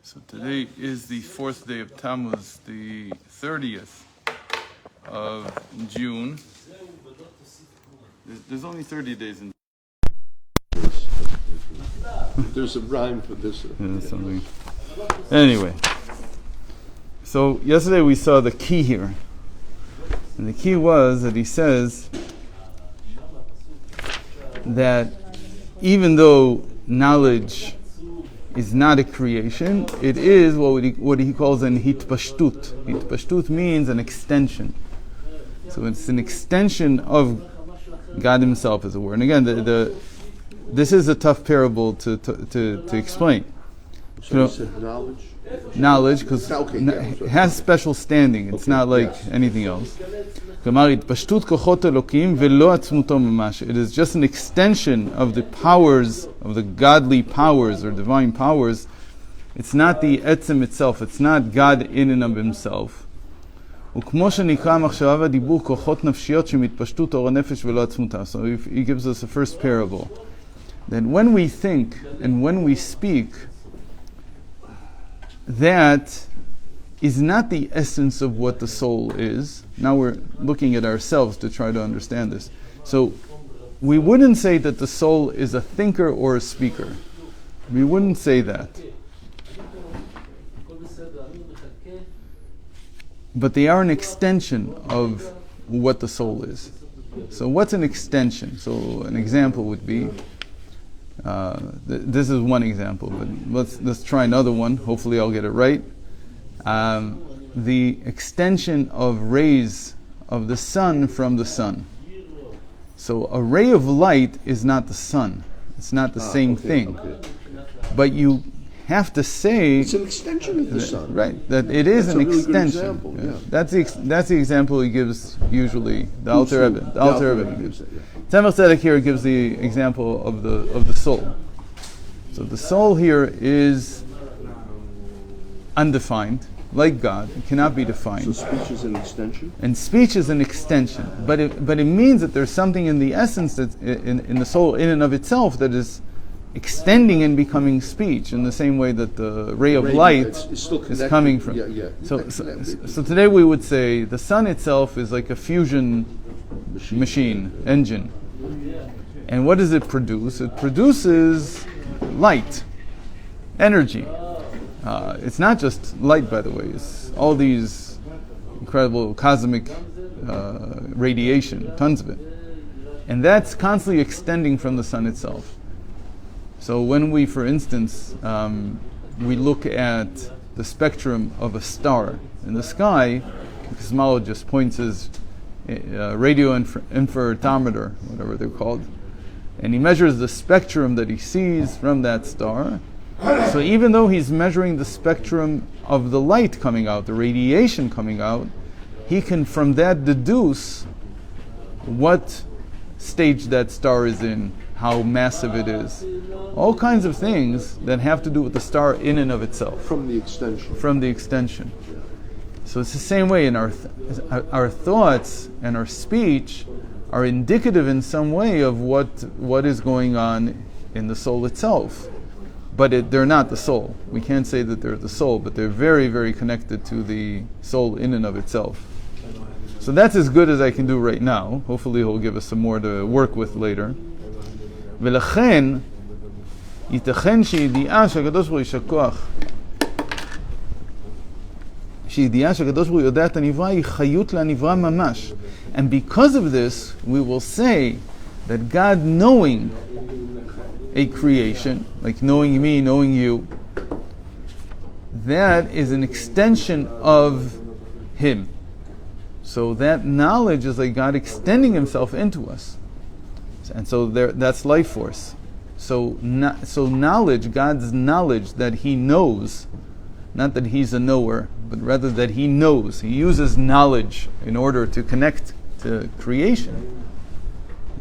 So today is the fourth day of Tammuz, the 30th of June. There's only 30 days in. There's a rhyme for this. Something. Anyway, so yesterday we saw the key here. And the key was that he says that even though knowledge is not a creation, it is what he calls an hitpashtut. Hitpashtut means an extension. So it's an extension of God Himself, as it were. And again, this is a tough parable to explain. So you said knowledge? Knowledge, because it has special standing. It's not like anything else. It is just an extension of the powers, of the godly powers or divine powers. It's not the etzem itself. It's not God in and of Himself. So he gives us a first parable. That when we think and when we speak, that is not the essence of what the soul is. Now we're looking at ourselves to try to understand this. So we wouldn't say that the soul is a thinker or a speaker. We wouldn't say that. But they are an extension of what the soul is. So what's an extension? So an example would be, this is one example, but let's try another one. Hopefully I'll get it right. The extension of rays of the sun from the sun. So a ray of light is not the sun. It's not the same thing. Okay. But you have to say it's an extension of the sun. Right, that it is an really extension. Good example, yeah. That's the example he gives usually. The Alter Rebbe gives. Tzemach Tzedek here gives the example of the soul. So the soul here is undefined, like God. It cannot be defined. So speech is an extension? And speech is an extension. But it means that there's something in the essence that in the soul in and of itself that is extending and becoming speech in the same way that the ray of light is coming from. So today we would say the sun itself is like a fusion machine, engine. And what does it produce? It produces light, energy. It's not just light, by the way. It's all these incredible cosmic radiation, tons of it. And that's constantly extending from the sun itself. So when we, for instance, we look at the spectrum of a star in the sky, the cosmologist points his radio interferometer, whatever they're called, and he measures the spectrum that he sees from that star. So even though he's measuring the spectrum of the light coming out, the radiation coming out, he can from that deduce what stage that star is in, how massive it is. All kinds of things that have to do with the star in and of itself. From the extension. From the extension. So it's the same way in our thoughts and our speech are indicative in some way of what is going on in the soul itself. But they're not the soul. We can't say that they're the soul, but they're very, very connected to the soul in and of itself. So that's as good as I can do right now. Hopefully he'll give us some more to work with later. ולכן, ייתכן שידיעה שהקדוש ברוך הוא יישר כוח, שידיעה שהקדוש ברוך הוא יודע את הנברא היא חיות לנברא ממש. And because of this, we will say that God knowing a creation, like knowing me, knowing you, that is an extension of Him. So that knowledge is like God extending Himself into us. And so that's life force. So knowledge, God's knowledge that He knows, not that He's a knower, but rather that He knows. He uses knowledge in order to connect to creation.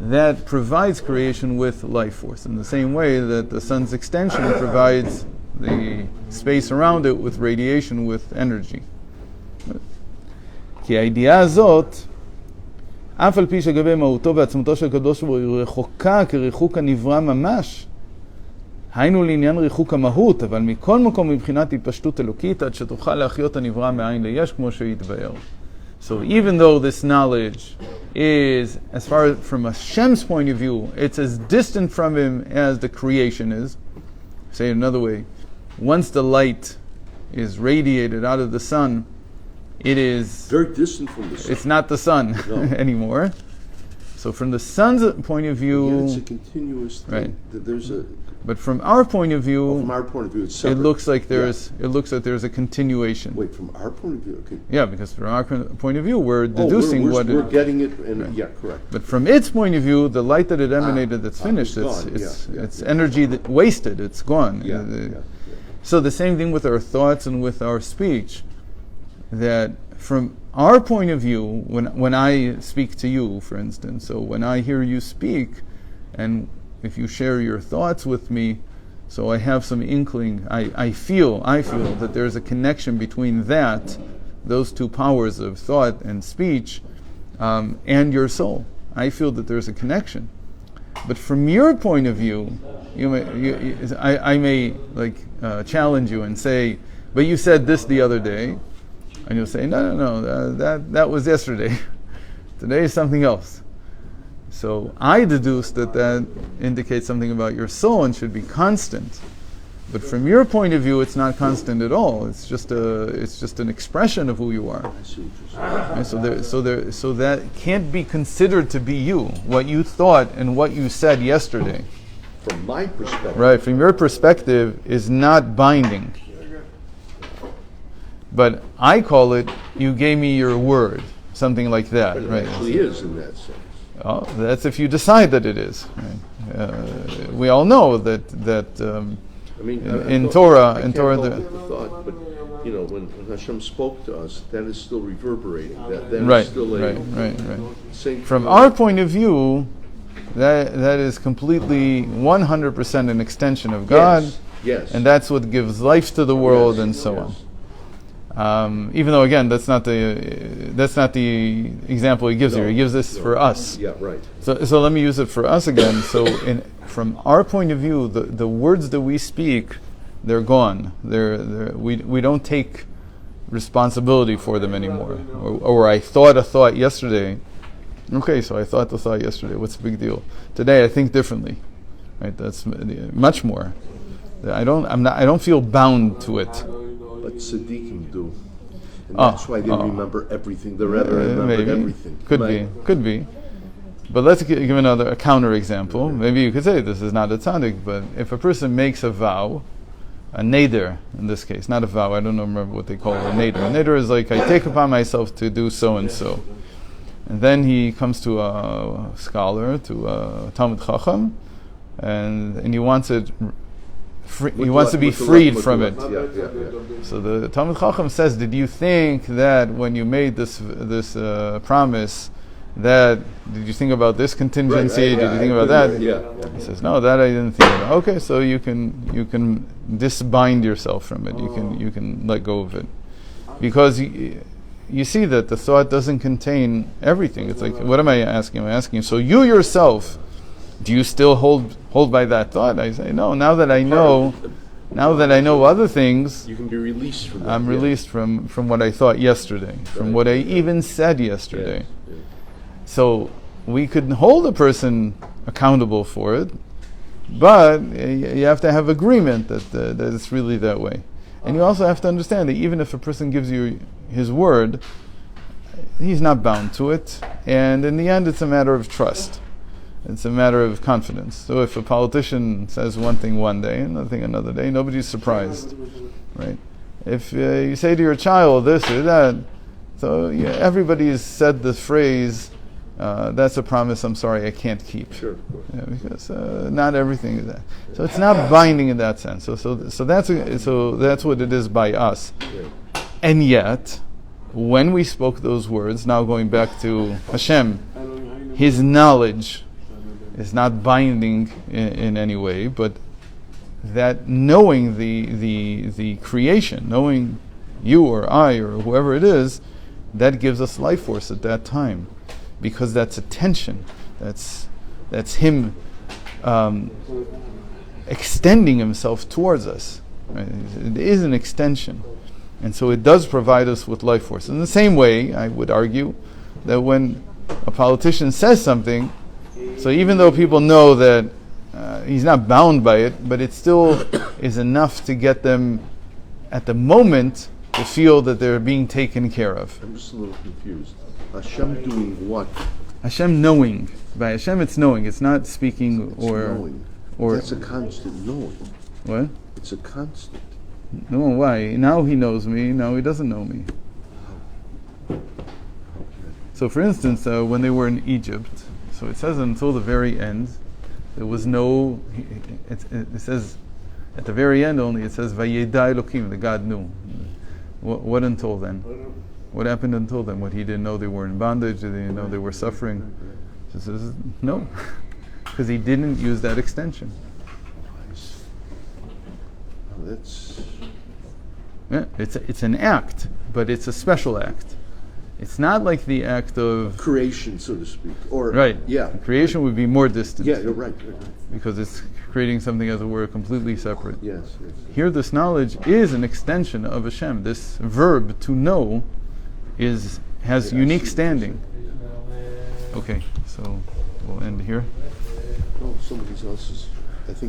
That provides creation with life force in the same way that the sun's extension provides the space around it with radiation, with energy. כי הידיעה הזאת אף על פי שגבי מהותו ועצמותו של הקדוש ברוך הוא רחוקה כריחוק הנברא ממש, היינו לעניין ריחוק המהות, אבל מכל מקום מבחינת התפשטות אלוקית, עד שתוכל להחיות הנברא מאין ליש, כמו שהתבאר. So even though this knowledge is, as far as from Hashem's point of view, it's as distant from him as the creation is. Say it another way, once the light is radiated out of the sun, it is Very distant from the sun. it's not the sun anymore. So from the sun's point of view, It's a continuous thing. Right. There's a, but from our point of view, from our point of view, it's it separate. looks like Yeah. there's a continuation. Wait, from our point of view, okay. Yeah, because from our point of view, we're Oh, deducing we're, what we're it. getting it, and Right. yeah, correct. But from its point of view, the light that it emanated that's finished, it's it's gone. Yeah, it's yeah. energy that wasted. It's gone. Yeah, yeah. So the same thing with our thoughts and with our speech. That from our point of view, when I speak to you, for instance, so when I hear you speak, and if you share your thoughts with me, so I have some inkling, I feel that there's a connection between those two powers of thought and speech, and your soul. I feel that there's a connection. But from your point of view, I may challenge you and say, but you said this the other day, and you'll say, no, that was yesterday. Today is something else. So I deduce that indicates something about your soul and should be constant. But from your point of view, it's not constant at all. It's just an expression of who you are. I see what you're saying. And so that can't be considered to be you, what you thought and what you said yesterday. From my perspective, Right, from your perspective is not binding. But I call it, you gave me your word, something like that. but it Right. actually is in that sense. Oh, that's if you decide that it is. Right? We all know that I mean, in Torah, I in can't Torah, help with the thought, but you know, when Hashem spoke to us, that is still reverberating. That right, is still a right. same From our point of view, that is completely 100% an extension of God, Yes. and that's what gives life to the world, Yes, and so yes. on. Even though again, that's not the example he gives here. He gives this for us. Yeah, right. So let me use it for us again. So from our point of view, the words that we speak, they're gone. We don't take responsibility for them anymore. Or I thought a thought yesterday. Okay, so I thought the thought yesterday. What's the big deal? Today I think differently. Right? That's much more. I don't feel bound to it. But tzaddikim do. And that's why they remember everything. The Rebbe remembered Maybe. everything. Could be. But let's give a counter example. Maybe you could say this is not a tzaddik, but if a person makes a vow, a neder in this case, not a vow, I don't remember what they call it, a neder. A neder is like, I take upon myself to do so and so. And then he comes to a scholar, to a Talmud Chacham, and he wants it. He wants to be freed from it. Yeah. So the Talmud Chacham says, did you think that when you made this promise, did you think about this contingency? Did you think about that? Yeah. He says, no, that I didn't think about. Okay, so you can disbind yourself from it. You can let go of it. Because you see that the thought doesn't contain everything. It's like, what am I asking? I'm asking, so you yourself, do you still hold by that thought? I say, no, now that I know other things, You can be released from that. I'm released from what I thought yesterday, from what I even said yesterday. Yeah. So we could hold a person accountable for it, but you have to have agreement that it's really that way. And you also have to understand that even if a person gives you his word, he's not bound to it. And in the end, it's a matter of trust. It's a matter of confidence. So if a politician says one thing one day, another thing another day, nobody's surprised, right? If you say to your child this or that, so everybody's said the phrase, that's a promise, I'm sorry, I can't keep. Sure. Because not everything is that. So it's not binding in that sense. So that's what it is by us. Yeah. And yet, when we spoke those words, now going back to Hashem, His knowledge is not binding in any way, but that knowing the creation, knowing you or I or whoever it is, that gives us life force at that time, because that's attention. That's Him extending himself towards us. Right? It is an extension. And so it does provide us with life force. In the same way, I would argue that when a politician says something, so even though people know that he's not bound by it, but it still is enough to get them at the moment to feel that they're being taken care of. I'm just a little confused. Hashem doing what? Hashem knowing. By Hashem it's knowing. It's not speaking It's knowing. or That's a constant knowing. what? It's a constant. No, why? Now he knows me, now he doesn't know me. So for instance, when they were in Egypt, so it says until the very end, there was no, it says, at the very end only, it says, Vayeda Elokim, the God knew. What until then? What happened until then? What, he didn't know they were in bondage? He didn't know they were suffering? He says, no, because he didn't use that extension. That's... Yeah, it's an act, but it's a special act. It's not like the act of creation, so to speak. Or right. Yeah. Creation would be more distant. Yeah, you're right. Because it's creating something, as it were, completely separate. Yes. Here, this knowledge is an extension of Hashem. This verb to know has unique standing. Okay, so we'll end here. Oh, somebody else's. I think.